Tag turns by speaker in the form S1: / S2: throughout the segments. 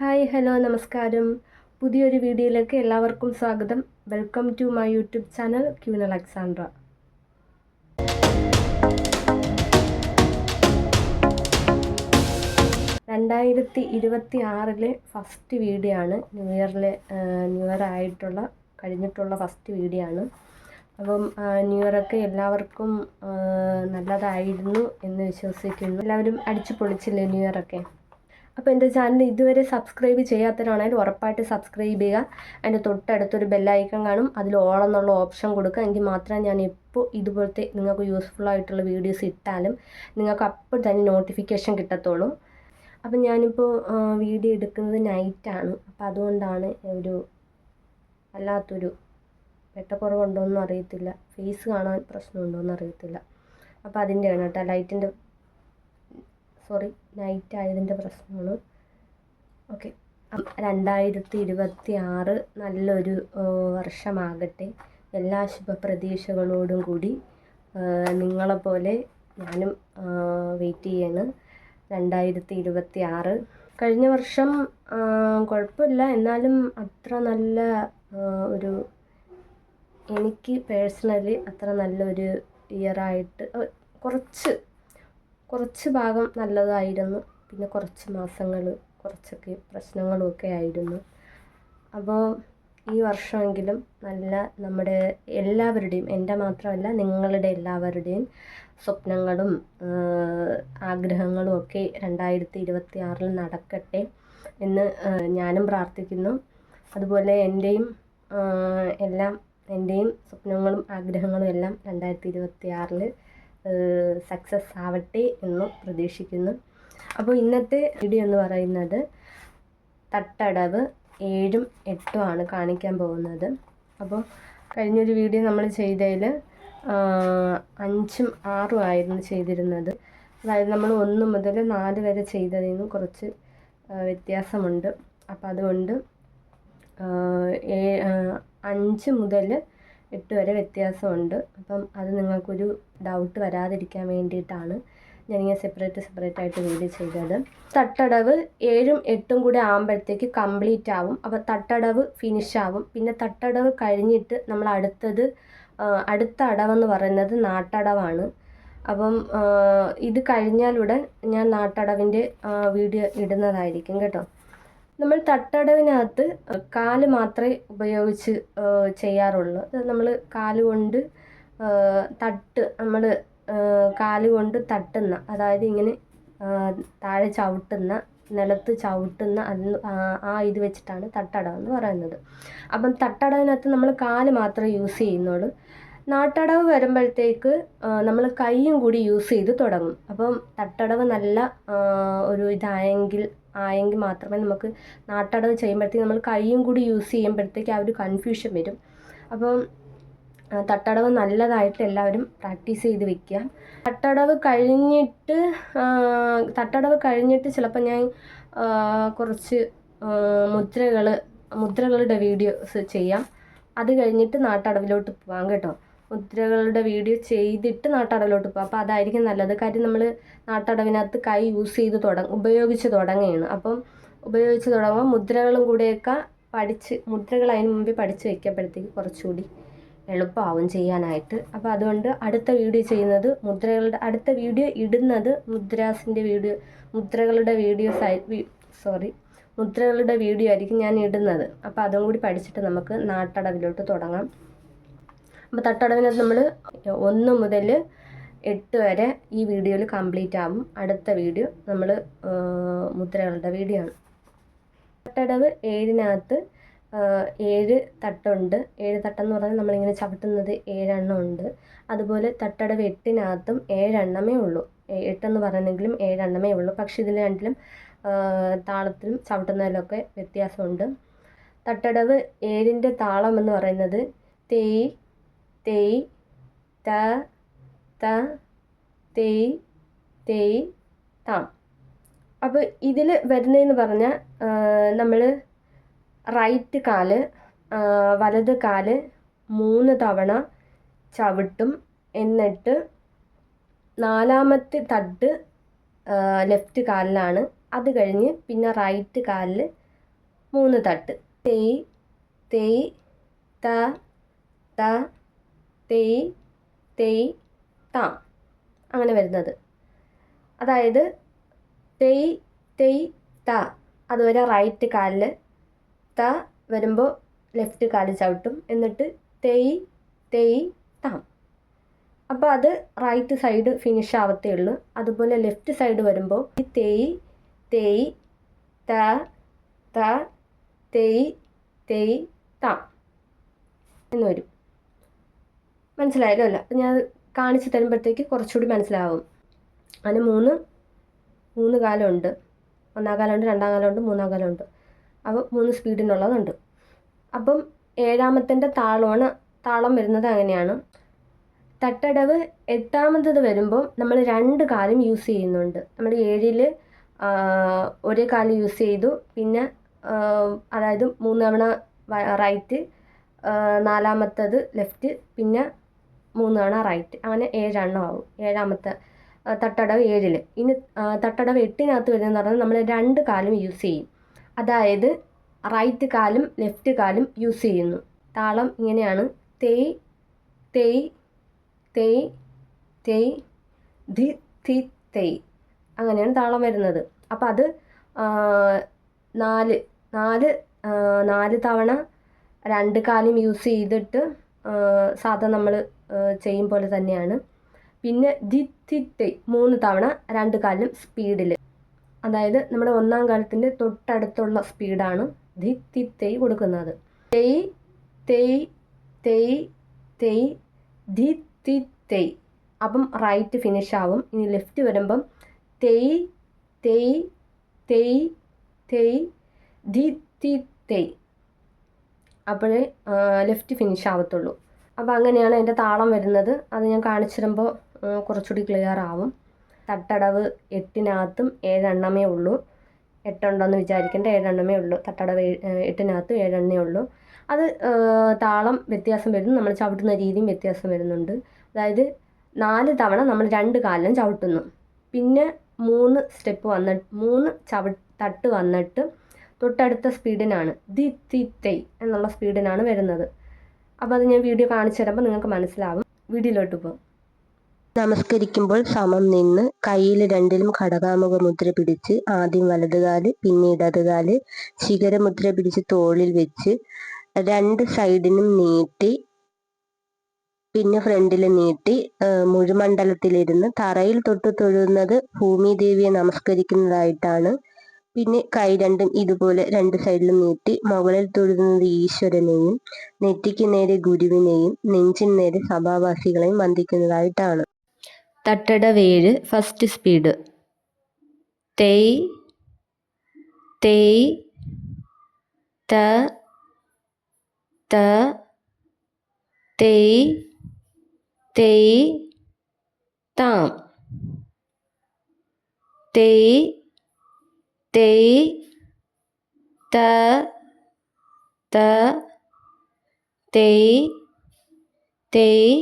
S1: Hi hello നമസ്കാരം. പുതിയൊരു വീഡിയോയിലേക്ക് എല്ലാവർക്കും സ്വാഗതം. Welcome to my YouTube channel queen Alexandra. (2026) first video ആണ്. ന്യൂ ഇയർ ആയിട്ടുള്ള കഴിഞ്ഞിട്ടുള്ള ഫസ്റ്റ് വീഡിയോ ആണ്. അപ്പം ന്യൂ ഇയറൊക്കെ എല്ലാവർക്കും നല്ലതായിരുന്നു എന്ന് വിശ്വസിക്കുന്നു. എല്ലാവരും അടിച്ചു പൊളിച്ചില്ലേ ന്യൂ ഇയറൊക്കെ? അപ്പോൾ എൻ്റെ ചാനൽ ഇതുവരെ സബ്സ്ക്രൈബ് ചെയ്യാത്തവരാണെങ്കിൽ ഉറപ്പായിട്ട് സബ്സ്ക്രൈബ് ചെയ്യുക. അതിൻ്റെ തൊട്ടടുത്തൊരു ബെല്ലൈക്കൺ കാണും, അതിൽ ഓൾ എന്നുള്ള ഓപ്ഷൻ കൊടുക്കുക. എങ്കിൽ മാത്രമേ ഞാൻ ഇപ്പോൾ ഇതുപോലത്തെ നിങ്ങൾക്ക് യൂസ്ഫുൾ ആയിട്ടുള്ള വീഡിയോസ് ഇട്ടാലും നിങ്ങൾക്ക് അപ്പോൾ തന്നെ നോട്ടിഫിക്കേഷൻ കിട്ടത്തുള്ളൂ. അപ്പം ഞാനിപ്പോൾ വീഡിയോ എടുക്കുന്നത് നൈറ്റാണ്. അപ്പോൾ അതുകൊണ്ടാണ് വല്ലാത്തൊരു വെട്ടക്കുറവുണ്ടോയെന്നും അറിയത്തില്ല, ഫേസ് കാണാൻ പ്രശ്നമുണ്ടോയെന്നും അറിയത്തില്ല. അപ്പോൾ അതിൻ്റെയാണ് കേട്ടോ, നൈറ്റ് ആയതിൻ്റെ പ്രശ്നമാണ്. ഓക്കെ, 2026 നല്ലൊരു വർഷമാകട്ടെ. എല്ലാ ശുഭപ്രതീക്ഷകളോടും കൂടി നിങ്ങളെപ്പോലെ ഞാനും വെയിറ്റ് ചെയ്യാണ്. 2026 കഴിഞ്ഞ വർഷം കുഴപ്പമില്ല, എന്നാലും അത്ര നല്ല എനിക്ക് പേഴ്സണലി അത്ര നല്ലൊരു ഇയറായിട്ട് കുറച്ച് ഭാഗം നല്ലതായിരുന്നു. പിന്നെ കുറച്ച് മാസങ്ങൾ കുറച്ചൊക്കെ പ്രശ്നങ്ങളുമൊക്കെ ആയിരുന്നു. അപ്പോൾ ഈ വർഷമെങ്കിലും നല്ല നമ്മുടെ എല്ലാവരുടെയും, എൻ്റെ മാത്രമല്ല നിങ്ങളുടെ എല്ലാവരുടെയും സ്വപ്നങ്ങളും ആഗ്രഹങ്ങളും ഒക്കെ 2026 നടക്കട്ടെ എന്ന് ഞാനും പ്രാർത്ഥിക്കുന്നു. അതുപോലെ എൻ്റെയും സ്വപ്നങ്ങളും ആഗ്രഹങ്ങളും എല്ലാം 2026 സക്സസ് ആവട്ടെ എന്ന് പ്രതീക്ഷിക്കുന്നു. അപ്പോൾ ഇന്നത്തെ വീഡിയോ എന്ന് പറയുന്നത് തട്ടടവ് 7ഉം 8ഉം ആണ് കാണിക്കാൻ പോകുന്നത്. അപ്പോൾ കഴിഞ്ഞൊരു വീഡിയോ നമ്മൾ ചെയ്തതിൽ 5ഉം 6ഉം ആയിരുന്നു ചെയ്തിരുന്നത്. അതായത് നമ്മൾ 1 മുതൽ 4 വരെ ചെയ്തതിൽ നിന്നും കുറച്ച് വ്യത്യാസമുണ്ട്. അപ്പോൾ അതുകൊണ്ട് 5 മുതൽ 8 വരെ വ്യത്യാസമുണ്ട്. അപ്പം അത് നിങ്ങൾക്കൊരു ഡൗട്ട് വരാതിരിക്കാൻ വേണ്ടിയിട്ടാണ് ഞാനിങ്ങനെ സെപ്പറേറ്റ് ആയിട്ട് വീഡിയോ ചെയ്തത്. തട്ടടവ് 7ഉം 8ഉം കൂടെ ആകുമ്പോഴത്തേക്ക് കംപ്ലീറ്റ് ആവും. അപ്പോൾ തട്ടടവ് ഫിനിഷ് ആവും. പിന്നെ തട്ടടവ് കഴിഞ്ഞിട്ട് നമ്മൾ അടുത്ത അടവെന്ന് പറയുന്നത് നാട്ടടവാണ്. അപ്പം ഇത് കഴിഞ്ഞാലുടൻ ഞാൻ നാട്ടടവിൻ്റെ വീഡിയോ ഇടുന്നതായിരിക്കും കേട്ടോ. നമ്മൾ തട്ടടവിനകത്ത് കാല് മാത്രമേ ഉപയോഗിച്ച് ചെയ്യാറുള്ളൂ. നമ്മൾ കാലുകൊണ്ട് കാലുകൊണ്ട് തട്ടുന്ന, അതായത് ഇങ്ങനെ താഴെ ചവിട്ടുന്ന, നിലത്ത് ചവിട്ടുന്ന ഇത് വെച്ചിട്ടാണ് തട്ടടവെന്ന് പറയുന്നത്. അപ്പം തട്ടടവിനകത്ത് നമ്മൾ കാല് മാത്രമേ യൂസ് ചെയ്യുന്നുള്ളൂ. നാട്ടടവ് വരുമ്പോഴത്തേക്ക് നമ്മൾ കൈയും കൂടി യൂസ് ചെയ്ത് തുടങ്ങും. അപ്പം തട്ടടവ് നല്ല ആയെങ്കിൽ മാത്രമേ നമുക്ക് നാട്ടടവ് ചെയ്യുമ്പോഴത്തേക്ക് നമ്മൾ കൈയും കൂടി യൂസ് ചെയ്യുമ്പോഴത്തേക്ക് ആ ഒരു കൺഫ്യൂഷൻ വരും. അപ്പം തട്ടടവ് നല്ലതായിട്ട് എല്ലാവരും പ്രാക്ടീസ് ചെയ്ത് വെക്കുക. തട്ടടവ് കഴിഞ്ഞിട്ട് ചിലപ്പോൾ ഞാൻ കുറച്ച് മുദ്രകളുടെ വീഡിയോസ് ചെയ്യാം. അത് കഴിഞ്ഞിട്ട് നാട്ടടവിലോട്ട് പോകാം കേട്ടോ. മുദ്രകളുടെ വീഡിയോ ചെയ്തിട്ട് നാട്ടടവിലോട്ട് പോകാം. അപ്പോൾ അതായിരിക്കും നല്ലത്. കാര്യം നമ്മൾ നാട്ടടവിനകത്ത് കൈ യൂസ് ചെയ്ത് ഉപയോഗിച്ച് തുടങ്ങുകയാണ്. അപ്പം ഉപയോഗിച്ച് തുടങ്ങുമ്പോൾ മുദ്രകളും കൂടെയൊക്കെ മുദ്രകൾ അതിന് മുമ്പേ പഠിച്ച് വയ്ക്കപ്പെടുത്തേക്ക് കുറച്ചുകൂടി എളുപ്പമാവും ചെയ്യാനായിട്ട്. അപ്പോൾ അതുകൊണ്ട് അടുത്ത വീഡിയോ ഇടുന്നത് മുദ്രകളുടെ വീഡിയോ ആയിരിക്കും ഞാൻ ഇടുന്നത്. അപ്പോൾ അതും കൂടി പഠിച്ചിട്ട് നമുക്ക് നാട്ടടവിലോട്ട് തുടങ്ങാം. അപ്പോൾ തട്ടടവിനകത്ത് നമ്മൾ 1 മുതൽ 8 വരെ ഈ വീഡിയോയിൽ കംപ്ലീറ്റ് ആവും. അടുത്ത വീഡിയോ നമ്മൾ മുദ്രകളുടെ വീഡിയോ ആണ്. തട്ടടവ് 7നകത്ത് 7 തട്ടുണ്ട്. 7 തട്ടെന്ന് പറഞ്ഞാൽ നമ്മളിങ്ങനെ ചവിട്ടുന്നത് 7 എണ്ണം ഉണ്ട്. അതുപോലെ തട്ടടവ് 8നകത്തും 7 എണ്ണമേ ഉള്ളൂ. 8 എന്ന് പറയുന്നെങ്കിലും 7 എണ്ണമേ ഉള്ളൂ. പക്ഷേ ഇതിൽ രണ്ടിലും താളത്തിലും ചവിട്ടുന്നതിലൊക്കെ വ്യത്യാസമുണ്ട്. തട്ടടവ് 7ൻ്റെ താളം എന്ന് പറയുന്നത് തേയ് തേയ് ത ത തേയ് തേയ് താം. അപ്പോൾ ഇതിൽ വരുന്നതെന്ന് പറഞ്ഞാൽ നമ്മൾ റൈറ്റ് കാല് വലത് കാല് 3 തവണ ചവിട്ടും. എന്നിട്ട് 4ാമത്തെ തട്ട് ലെഫ്റ്റ് കാലിലാണ്. അത് കഴിഞ്ഞ് പിന്നെ റൈറ്റ് കാലിൽ 3 തട്ട്. തെയ് തെയ് ത ത തെയ് തെയ് താം അങ്ങനെ വരുന്നത്. അതായത് തെയ് തെയ് ത അതുവരെ റൈറ്റ് കാലിൽ, ത വരുമ്പോൾ ലെഫ്റ്റ് കാലിൽ ചവിട്ടും, എന്നിട്ട് തെയ് തെയ് താം. അപ്പോൾ അത് റൈറ്റ് സൈഡ് ഫിനിഷ് ആവത്തേ ഉള്ളൂ. അതുപോലെ ലെഫ്റ്റ് സൈഡ് വരുമ്പോൾ തെയ് തെയ് ത ത തെയ് തെയ് താം എന്ന് വരും. മനസ്സിലായല്ലോ അല്ല? അപ്പം ഞാൻ കാണിച്ച് തരുമ്പോഴത്തേക്ക് കുറച്ചുകൂടി മനസ്സിലാവും. അതിന് മൂന്ന് കാലമുണ്ട്. 1-ാം കാലമുണ്ട്, 2-ാം കാലമുണ്ട്, 3-ാം കാലമുണ്ട്. അപ്പോൾ 3 സ്പീഡിനുള്ളതുണ്ട്. അപ്പം 7ാമത്തിൻ്റെ താളം വരുന്നത് അങ്ങനെയാണ്. തട്ടടവ് 8ാമത്തത് വരുമ്പോൾ നമ്മൾ 2 കാലും യൂസ് ചെയ്യുന്നുണ്ട്. നമ്മൾ 7-ൽ ഒരേ കാല് യൂസ് ചെയ്തു, പിന്നെ അതായത് 3 തവണ റൈറ്റ്, 4ാമത്തത് ലെഫ്റ്റ്, പിന്നെ 3 തവണ റൈറ്റ്, അങ്ങനെ 7 എണ്ണം ആവും 7ാമത്തെ തട്ടടവ് 7-ൽ. ഇനി തട്ടടവ് 8-നകത്ത് വരുന്നതെന്ന് പറഞ്ഞാൽ നമ്മൾ 2 കാലും യൂസ് ചെയ്യും. അതായത് റൈറ്റ് കാലും ലെഫ്റ്റ് കാലും യൂസ് ചെയ്യുന്നു. താളം ഇങ്ങനെയാണ്: തെയ് തെയ് തെയ് തെയ് ധി ധി തെയ്, അങ്ങനെയാണ് താളം വരുന്നത്. അപ്പം അത് 4 തവണ 2 കാലും യൂസ് ചെയ്തിട്ട് സാധാ നമ്മൾ ചെയ്യും പോലെ തന്നെയാണ്. പിന്നെ ധി ധി തെയ് 3 തവണ 2 കാലിലും സ്പീഡിൽ, അതായത് നമ്മുടെ 1-ാം കാലത്തിൻ്റെ തൊട്ടടുത്തുള്ള സ്പീഡാണ് ധി ധി തെയ് കൊടുക്കുന്നത്. തെയ് തെയ് തെയ് തെയ് ധി ധി തെയ്, അപ്പം റൈറ്റ് ഫിനിഷ് ആവും. ഇനി ലെഫ്റ്റ് വരുമ്പം തെയ് തെയ് തെയ് തെയ് ധി ധി തെയ്, അപ്പോഴേ ലെഫ്റ്റ് ഫിനിഷ് ആവത്തുള്ളൂ. അപ്പോൾ അങ്ങനെയാണ് അതിൻ്റെ താളം വരുന്നത്. അത് ഞാൻ കാണിച്ചിരുമ്പോൾ കുറച്ചുകൂടി ക്ലിയർ ആവും. തട്ടടവ് 8-നകത്തും 7 എണ്ണമേ ഉള്ളൂ. 8 ഉണ്ടെന്ന് വിചാരിക്കേണ്ട, 7 എണ്ണമേ ഉള്ളൂ. തട്ടടവ് 8-നകത്ത് 7 എണ്ണമേ ഉള്ളൂ. അത് താളം വ്യത്യാസം വരുന്നു, നമ്മൾ ചവിട്ടുന്ന രീതിയും വ്യത്യാസം വരുന്നുണ്ട്. അതായത് 4 തവണ നമ്മൾ 2 കാലിലും ചവിട്ടുന്നു, പിന്നെ 3 സ്റ്റെപ്പ് വന്നിട്ട് 3 തട്ട് വന്നിട്ട് തൊട്ടടുത്ത സ്പീഡിനാണ് ധി ധി തെയ് എന്നുള്ള സ്പീഡിനാണ് വരുന്നത്. അപ്പോൾ അത് ഞാൻ വീഡിയോ കാണിച്ചു തരുമ്പോൾ നിങ്ങൾക്ക് മനസ്സിലാവും. വീഡിയോയിലോട്ട് പോകും.
S2: നമസ്കരിക്കുമ്പോൾ സമം നിന്ന് കയ്യിൽ 2-ലും ഘടകാമുഖ മുദ്ര പിടിച്ച് ആദ്യം വലതുകാല് പിന്നെ ഇടതുകാല് ശിഖരമുദ്ര പിടിച്ച് തോളിൽ വെച്ച് 2 സൈഡിനും നീട്ടി പിന്നെ ഫ്രണ്ടിൽ നീട്ടി മുഴുമണ്ഡലത്തിലിരുന്ന് തറയിൽ തൊട്ട് തൊഴുന്നത് ഭൂമിദേവിയെ നമസ്കരിക്കുന്നതായിട്ടാണ്. പിന്നെ കൈ 2ഉം ഇതുപോലെ 2 സൈഡിലും നീട്ടി മുകളിൽ തൊഴുന്നത് ഈശ്വരനെയും നെറ്റിക്ക് നേരെ ഗുരുവിനെയും നെഞ്ചിന് നേരെ സഭാവാസികളെയും വന്ദിക്കുന്നതായിട്ടാണ്.
S1: തട്ടടവ് 7 ഫസ്റ്റ് സ്പീഡ്: തെയ് തെയ് ത ത തെയ് തെയ് താം, തെയ് തെയ് ത ത തെയ് തെയ്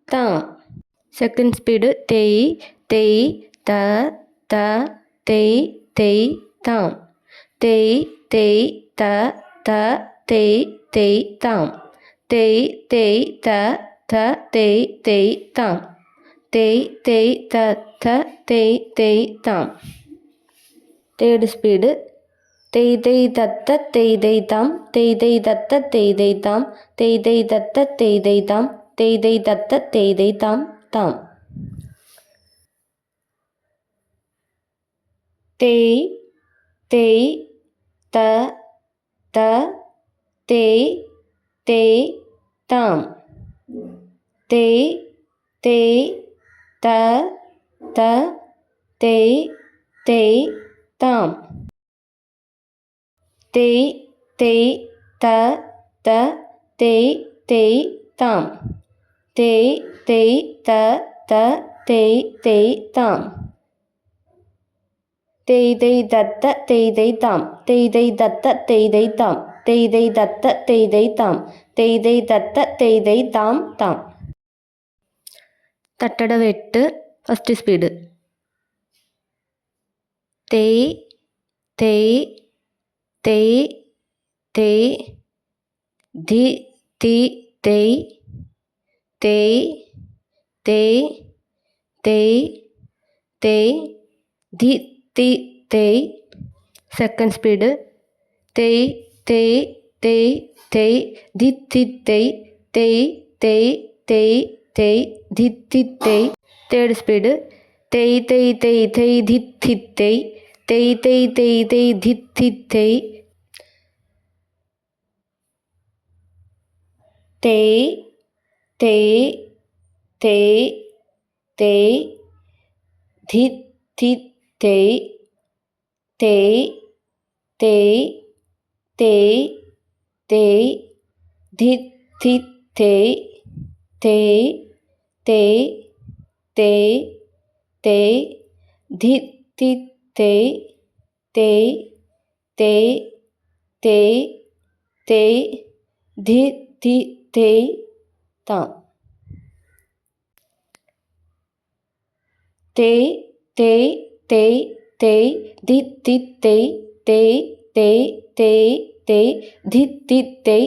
S1: താം. സെക്കൻഡ് സ്പീഡ്: തെയ് തെയ് ത ത തെയ് തെയ് താം, തെയ് തെയ് ത ത തെയ് തെയ് താം, തെയ് തെയ് ത ത തെയ് തെയ് താം, തെയ് തെയ് ത ത തെയ് തെയ് താം. തേർഡ് സ്പീഡ്: തെയ് തെയ് തത്ത തെയ് തെയ് താം, തെയ് തെയ് തത്ത തെയ് തെയ് താം, തെയ് തെയ് തത്ത തെയ് തെയ് താം, തെയ് തെയ് തത്ത തെയ് തെയ് താം താം. തെയ് തെയ് ത ത തെയ് തെയ് താം, തെയ് തെയ് ത ത തെയ് തെയ് താം, തെയ് തെയ് ത ത തെയ് തെയ് താം, തെയ് തെയ് ത ത തെയ് തെയ് താം, തെയ് തെയ് തത്ത തെയ് തെയ് താം, തെയ് തെയ് തത്ത തെയ് തെയ് താം, തെയ് തെയ് തത്ത തെയ് തെയ് താം, തെയ് തെയ് തത്ത തെയ് തെയ് താം താം. തട്ടടവ് 8 ഫസ്റ്റ് സ്പീഡ്: തെയ് തെയ് തെയ് തെയ് ധി തി തെയ് തെയ് തെയ് തെയ് തെയ് ധി തി തെയ്. സെക്കൻഡ് സ്പീഡ് തെയ് തെയ് തെയ് തെയ് ധി തി തെയ് തെയ് തെയ് തെയ് തെയ് ധി തി തെയ്. തേർഡ് സ്പീഡ് തെയ് തെയ് തെയ് തെയ് ധി തി തെയ് തെയ് തെയ് തെയ് തെയ് ധി തി തെയ്. തെയ് തെയ് തെയ് തെയ് ധി തി തെയ് തെയ് തെയ് തെയ് തെയ് ധി തി തെയ് തെയ് തെയ് തെയ് തെയ് ധി തി തെയ് തെയ് തെയ് തെയ് തെയ് ധി തി തെയ് താം. തെയ് തെയ് തെയ് തെയ് ധി തി തെയ് തെയ് തെയ് തെയ് തെയ് ധി തി തെയ്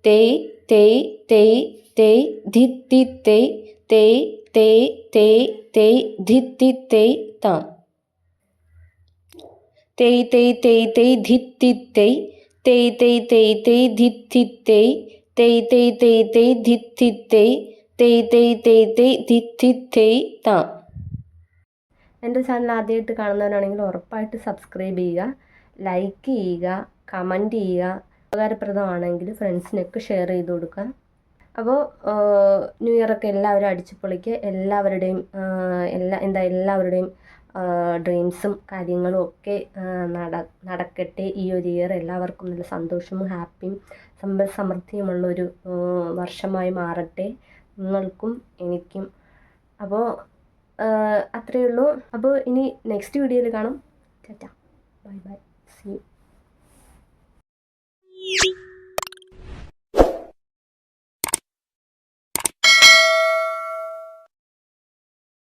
S1: തെയ് തെയ് തെയ് തെയ് ധി തി തെയ് തെയ് തെയ് തെയ് തെയ് ധി തി തെയ് താം. തെയ് തെയ് തെയ് തെയ് ധി തി തെയ് തെയ് തെയ് തെയ് തെയ് ധി തി തെയ് തെയ് തെയ് തെയ് തെയ് ധി തി തെയ് തെയ് തെയ് തെയ് തെയ് ധി തി തെയ് താം. എൻ്റെ ചാനൽ ആദ്യമായിട്ട് കാണുന്നവരാണെങ്കിൽ ഉറപ്പായിട്ട് സബ്സ്ക്രൈബ് ചെയ്യുക, ലൈക്ക് ചെയ്യുക, കമൻറ്റ് ചെയ്യുക. ഉപകാരപ്രദമാണെങ്കിൽ ഫ്രണ്ട്സിനൊക്കെ ഷെയർ ചെയ്ത് കൊടുക്കുക. അപ്പോൾ ന്യൂ ഇയറൊക്കെ എല്ലാവരും അടിച്ചു പൊളിക്കുക. എല്ലാവരുടെയും എല്ലാവരുടെയും ഡ്രീംസും കാര്യങ്ങളും ഒക്കെ നടക്കട്ടെ. ഈ ഒരു ഇയർ എല്ലാവർക്കും നല്ല സന്തോഷവും ഹാപ്പിയും സമ്പൽ സമൃദ്ധിയുമുള്ളൊരു വർഷമായി മാറട്ടെ നിങ്ങൾക്കും എനിക്കും. അപ്പോൾ അത്രയേ ഉള്ളൂ. അപ്പോൾ ഇനി നെക്സ്റ്റ് വീഡിയോയിൽ കാണാം. Tata, bye bye, see U.